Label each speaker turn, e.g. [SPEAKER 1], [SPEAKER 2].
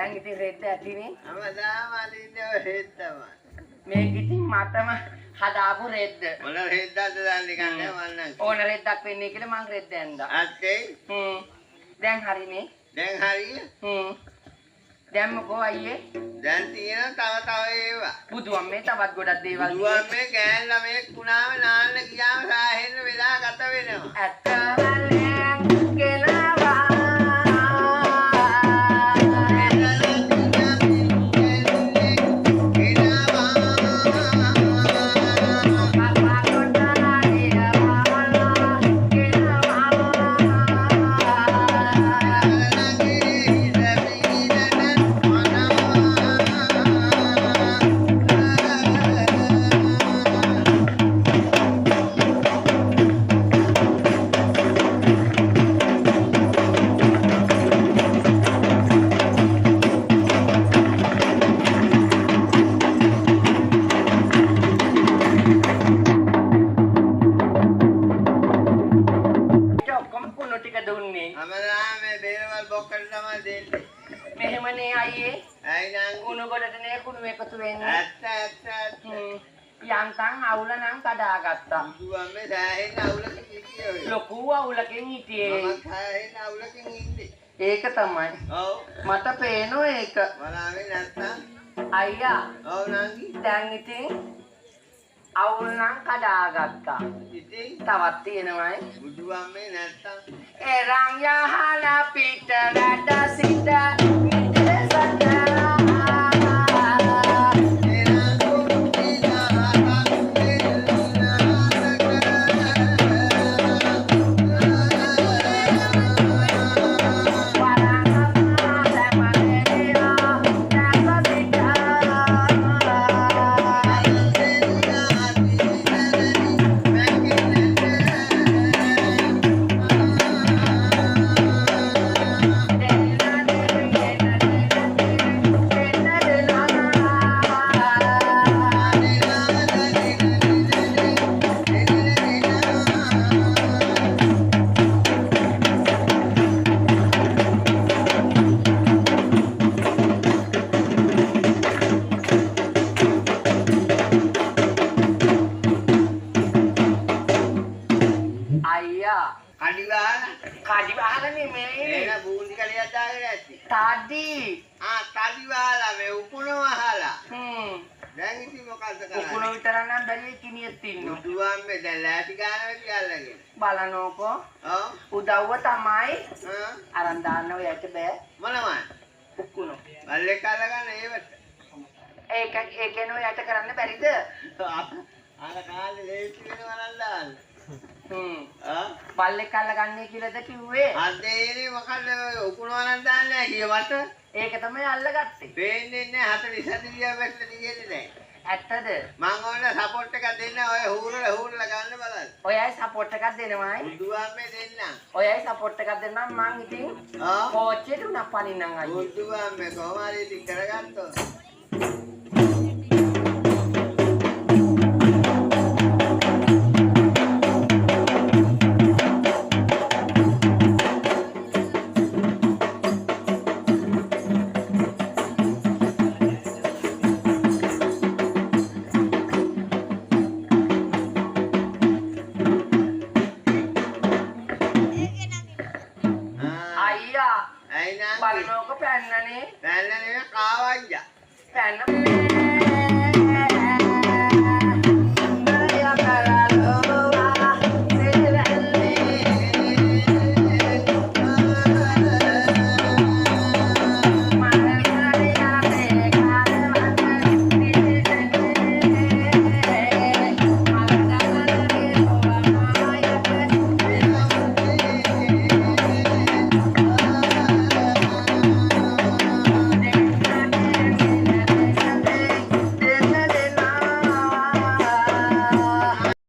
[SPEAKER 1] දැන් ඉතින් රෙද්ද ඇතිනේ.
[SPEAKER 2] හැමදාම අලින්නේ රෙද්ද තමයි.
[SPEAKER 1] මේක ඉතින් මටම හදාපු රෙද්ද.
[SPEAKER 2] මොන රෙද්දක්ද දන්නේ කන්නේ මන්නම්.
[SPEAKER 1] ඕන රෙද්දක් වෙන්නේ කියලා මං රෙද්ද ඇන්දා.
[SPEAKER 2] ඇත්තේ?
[SPEAKER 1] දැන් හරිනේ.
[SPEAKER 2] දැන් හරිය?
[SPEAKER 1] දැන් මොකෝ අයියේ?
[SPEAKER 2] දැන් තියෙන තව ඒවා.
[SPEAKER 1] බුදු අම්මේ තවත් ගොඩක් දේවල්.
[SPEAKER 2] බුදු අම්මේ ගෑන් ළමෙක් වුණාම නාන්න ගියාම සාහෙන්න වෙලා ගත වෙනවා.
[SPEAKER 1] ඇත්තවලෙන් කෙනවා. මෙහෙමනේ අයියේ.
[SPEAKER 2] ඇයි නං
[SPEAKER 1] කුණු ගොඩටනේ කුණු එකතු වෙන්නේ.
[SPEAKER 2] ඇත්ත.
[SPEAKER 1] යන්තම් අවුල නම් කඩාගත්තා.
[SPEAKER 2] බුදු අම්මේ සෑහෙන්න අවුලකින් හිටියේ.
[SPEAKER 1] ලොකු අවුලකින් හිටියේ.
[SPEAKER 2] මම සෑහෙන්න අවුලකින් ඉන්නේ.
[SPEAKER 1] ඒක තමයි.
[SPEAKER 2] ඔව්.
[SPEAKER 1] මට පේනෝ ඒක.
[SPEAKER 2] බලාවේ නැත්තම්.
[SPEAKER 1] අයියා.
[SPEAKER 2] ඔව් නංගි.
[SPEAKER 1] දැන් ඉතින් අවුල් නම් කඩාගත්තා.
[SPEAKER 2] ඉතින්
[SPEAKER 1] තවත් තියෙනවයි.
[SPEAKER 2] බුදු අම්මේ නැත්තම්.
[SPEAKER 1] එරන් යහන පිට රට සිට කඩි වහලා නෙමෙයි.
[SPEAKER 2] එන බූන්දි කලියක් දාගෙන ඇති.
[SPEAKER 1] තඩි.
[SPEAKER 2] තඩි වහලා මේ උකුණ වහලා. දැන් ඉතින් මොකද්ද කරන්නේ?
[SPEAKER 1] උකුණ විතර නම් බැරිය කිනියෙත් ඉන්නවා.
[SPEAKER 2] බුදු අම්මේ දැන් ලෑටි ගානවා කියලාගෙන.
[SPEAKER 1] බලනෝකෝ.
[SPEAKER 2] ඔව්.
[SPEAKER 1] උදව්ව තමයි. අරන් දාන්න ඔයට බෑ.
[SPEAKER 2] මොනවද?
[SPEAKER 1] උකුණ.
[SPEAKER 2] බල්ලේ කාලා ගන්න ඒවට.
[SPEAKER 1] ඒකෙන් ඔයට කරන්න බැරිද?
[SPEAKER 2] අර කාලේ ලේසි වෙනවා නන්දාන්න.
[SPEAKER 1] බල්ලෙක් අල්ලගන්නේ කියලාද කිව්වේ?
[SPEAKER 2] අදේනේ මොකද උකුණවනම් දාන්නේ කියවට?
[SPEAKER 1] ඒක තමයි අල්ලගත්තේ.
[SPEAKER 2] පේන්නේ නැහැ 40 දියා වැටලා තියෙන්නේ නැහැ.
[SPEAKER 1] ඇත්තද?
[SPEAKER 2] මං ඕන සපෝට් එකක් දෙන්න ඔය හූරලා ගන්න බලන්න.
[SPEAKER 1] ඔයයි සපෝට් එකක් දෙනවයි.
[SPEAKER 2] බුදු අම්මේ දෙන්නම්.
[SPEAKER 1] ඔයයි සපෝට් එකක් දෙන්නම් මං ඉතින් කෝච්චියට උනා පනින්නම් අයියේ.
[SPEAKER 2] බුදු අම්මේ කොහොම හරි ඉතින් කරගත්තොත්.
[SPEAKER 1] බලනෝක පැන්නනේ.
[SPEAKER 2] පැන්නනේ කාවයියා.
[SPEAKER 1] පැන්න